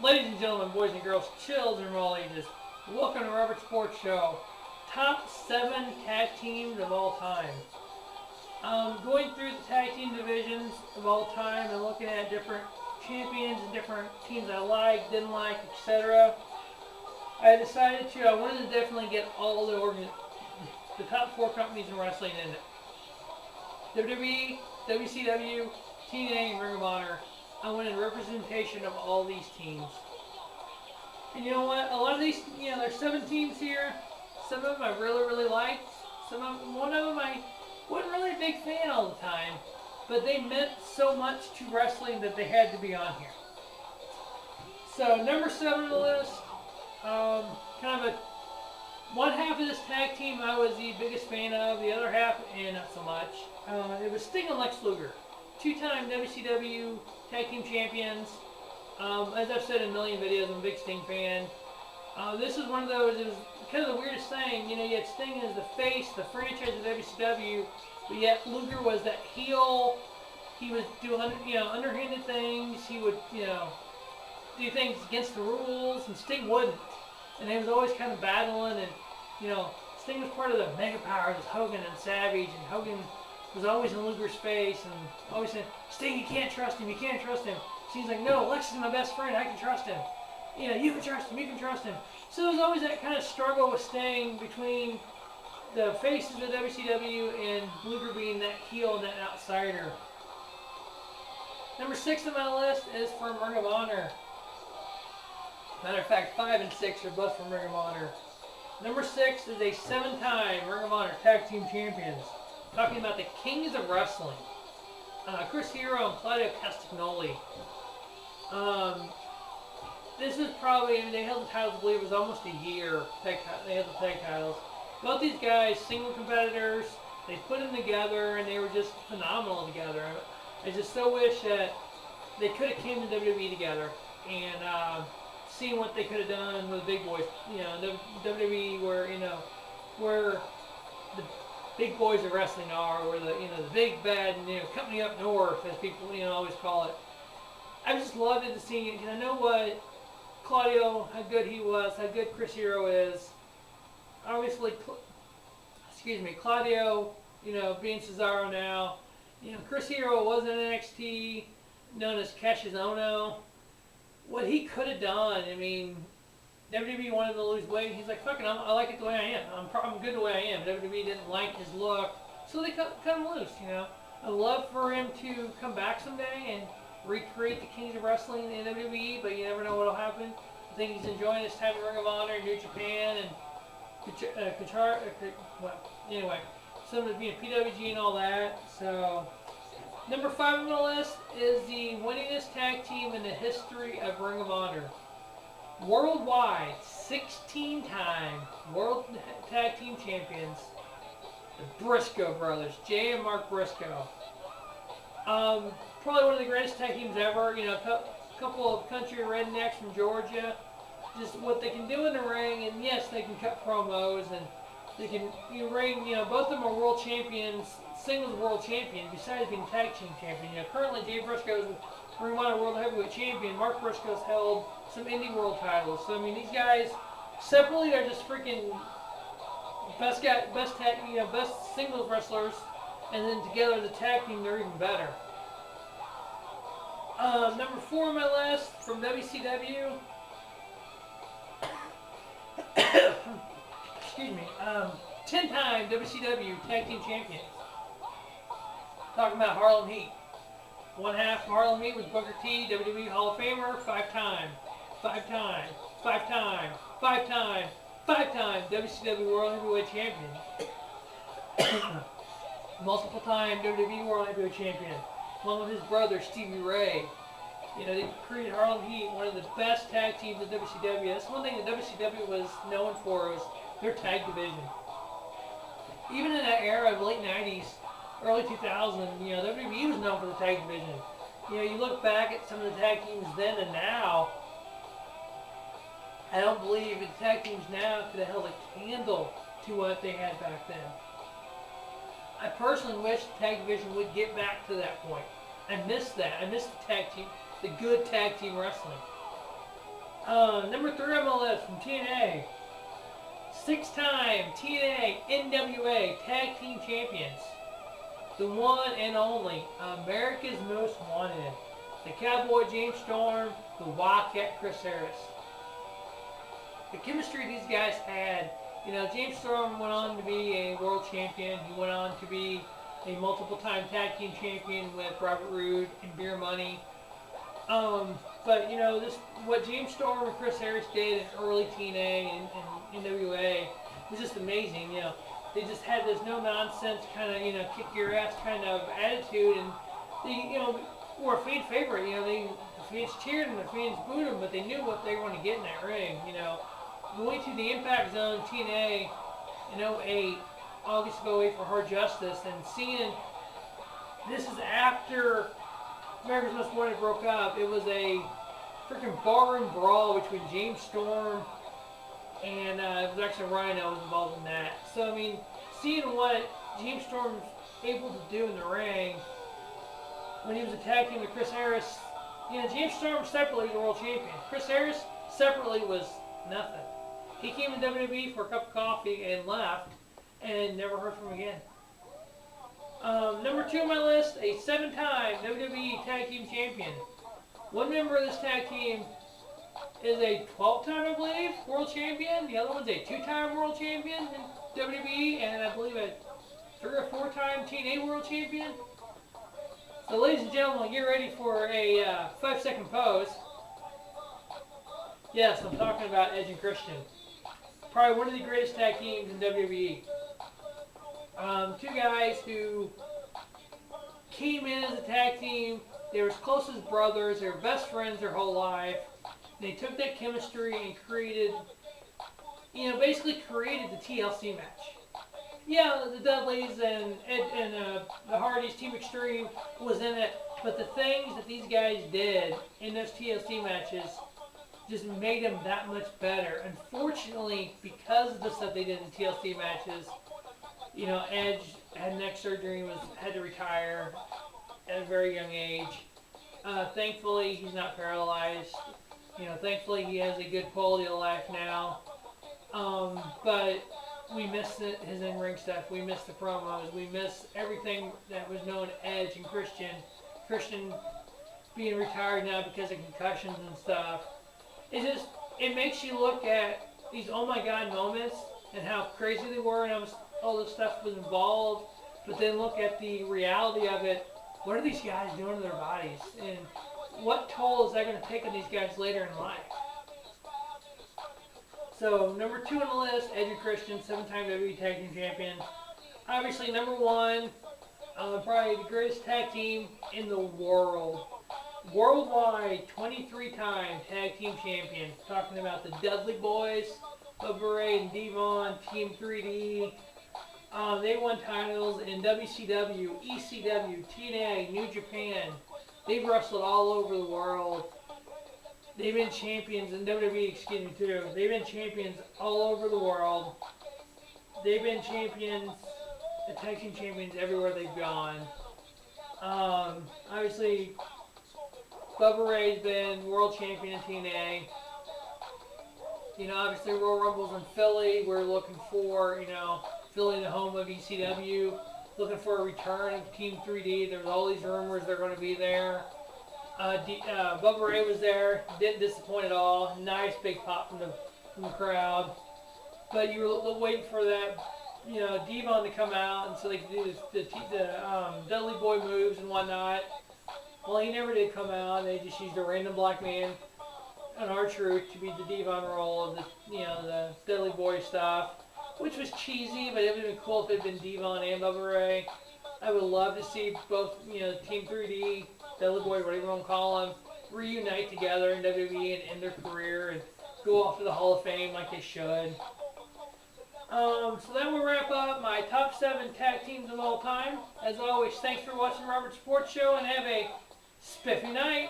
Ladies and gentlemen, boys and girls, children of all ages, welcome to Robert Sports Show. Top 7 tag teams of all time. Going through the tag team divisions of all time and looking at different champions and different teams I like, didn't like, etc. I decided I wanted to definitely get all the top 4 companies in wrestling in it. WWE, WCW, TNA, and Ring of Honor. I wanted representation of all these teams. And you know what? A lot of these, there's 7 teams here. Some of them I really, really liked. One of them I wasn't really a big fan all the time. But they meant so much to wrestling that they had to be on here. So number 7 on the list, kind of one half of this tag team I was the biggest fan of. The other half, not so much. It was Sting and Lex Luger, 2-time WCW tag team champions. As I've said in a million videos, I'm a big Sting fan. This is one of those, it was kind of the weirdest thing. You had Sting as the face, the franchise of WCW, but yet Luger was that heel. He would do underhanded things. He would, do things against the rules, and Sting wouldn't. And they was always kind of battling, and, Sting was part of the Mega Powers, Hogan and Savage, and Hogan was always in Luger's face, and always saying, Sting, you can't trust him, you can't trust him. She's like, no, Lex is my best friend. I can trust him. You can trust him. You can trust him. So there was always that kind of struggle with Sting between the faces of WCW and Luger being that heel and that outsider. Number 6 on my list is from Ring of Honor. Matter of fact, 5 and 6 are both from Ring of Honor. Number 6 is a 7-time Ring of Honor Tag Team Champions. Talking about the Kings of Wrestling. Chris Hero and Claudio Castagnoli. This is probably, they held the titles, I believe it was almost a year. They held the tag titles. Both these guys, single competitors, they put them together and they were just phenomenal together. I just so wish that they could have came to WWE together and seen what they could have done with the big boys. The WWE where the big boys of wrestling are, where the big bad company up north, as people always call it. I just loved it to see it, because I know what Claudio, how good he was, how good Chris Hero is. Obviously, Claudio, being Cesaro now. Chris Hero was in NXT, known as Cassius Ohno. What he could have done, WWE wanted to lose weight. He's like, fuck it, I like it the way I am. I'm good the way I am. WWE didn't like his look, so they cut him loose, I'd love for him to come back someday and recreate the Kings of Wrestling in WWE, but you never know what'll happen. I think he's enjoying his time in Ring of Honor, New Japan, and anyway, some of PWG and all that. So, number 5 on the list is the winningest tag team in the history of Ring of Honor. Worldwide, 16-time World Tag Team Champions, the Briscoe brothers, Jay and Mark Briscoe. Probably one of the greatest tag teams ever. A couple of country rednecks from Georgia. Just what they can do in the ring, and yes, they can cut promos, and they can ring. Both of them are world champions, singles world champions, besides being tag team champion. Currently Jay Briscoe is Ring of Honor World Heavyweight Champion. Mark Briscoe's held some indie world titles. So these guys separately are just freaking best singles wrestlers, and then together as a tag team, they're even better. Number 4 on my list from WCW. Excuse me. 10-time WCW Tag Team Champions. Talking about Harlem Heat. One half of Harlem Heat was Booker T, WWE Hall of Famer, 5-time WCW World Heavyweight Champion. Multiple time WWE World Heavyweight Champion. Along with his brother Stevie Ray. They created Harlem Heat, one of the best tag teams in WCW. That's one thing that WCW was known for, was their tag division. Even in that era of late 90s, early 2000s, WWE was known for the tag division. You look back at some of the tag teams then and now, I don't believe the tag teams now could have held a candle to what they had back then. I personally wish the tag division would get back to that point. I miss that. I miss the tag team, the good tag team wrestling. Number 3 on my list from TNA. 6-time TNA NWA Tag Team Champions. The one and only America's Most Wanted. The Cowboy James Storm, the Wildcat Chris Harris. The chemistry these guys had, James Storm went on to be a world champion. He went on to be a multiple-time tag team champion with Robert Roode and Beer Money. But this what James Storm and Chris Harris did in early TNA and NWA was just amazing. They just had this no nonsense kind of kick your ass kind of attitude, and they were a fan favorite. The fans cheered them, the fans booed them, but they knew what they were going to get in that ring. Going to the Impact Zone TNA in '08, August of '08 for Hard Justice, and seeing this is after America's Most Wanted broke up. It was a freaking barroom brawl between James Storm and it was actually Rhino was involved in that. So I mean, seeing what James Storm's able to do in the ring when he was attacking with Chris Harris, James Storm separately was the world champion. Chris Harris separately was nothing. He came to WWE for a cup of coffee and left, and never heard from him again. Number 2 on my list, a 7-time WWE Tag Team Champion. One member of this tag team is a 12-time, I believe, World Champion. The other one's a 2-time World Champion in WWE, and I believe a 3 or 4-time TNA World Champion. So, ladies and gentlemen, get ready for a 5-second pose. Yes, I'm talking about Edge and Christian. Probably one of the greatest tag teams in WWE. 2 guys who came in as a tag team. They were as close as brothers. They were best friends their whole life. They took that chemistry and created, basically created the TLC match. Yeah, the Dudleys and the Hardys, Team Extreme was in it, but the things that these guys did in those TLC matches just made them that much better. Unfortunately, because of the stuff they did in TLC matches, Edge had neck surgery and had to retire at a very young age. Thankfully, he's not paralyzed. Thankfully, he has a good quality of life now. But we miss his in-ring stuff. We miss the promos. We miss everything that was known Edge and Christian. Christian being retired now because of concussions and stuff. It makes you look at these oh my god moments and how crazy they were and all this stuff was involved. But then look at the reality of it. What are these guys doing to their bodies? And what toll is that going to take on these guys later in life? So, number 2 on the list, Edge and Christian, 7-time WWE Tag Team Champion. Obviously, number 1, probably the greatest tag team in the world. Worldwide, 23-time Tag Team Champion. Talking about the Dudley Boys, Bubba Ray and Devon, Team 3D. They won titles in WCW, ECW, TNA, New Japan. They've wrestled all over the world. They've been champions in WWE, too. They've been champions all over the world. They've been champions, tag team champions everywhere they've gone. Obviously, Bubba Ray's been world champion in TNA. Obviously Royal Rumble's in Philly. We're looking for, Philly, the home of ECW. Looking for a return of Team 3D. There's all these rumors they're going to be there. Bubba Ray was there. Didn't disappoint at all. Nice big pop from the crowd. But you were waiting for that, Devon to come out, and so they could do the Dudley Boy moves and whatnot. Well, he never did come out. They just used a random black man on R-Truth to be the Devon role of the Dudley Boy stuff, which was cheesy, but it would have been cool if it had been Devon and Bubba Ray. I would love to see both, Team 3D, Dudley Boy, whatever you want to call them, reunite together in WWE and end their career and go off to the Hall of Fame like they should. So then we'll wrap up my top 7 tag teams of all time. As always, thanks for watching Robert Sports Show and have a spiffy night.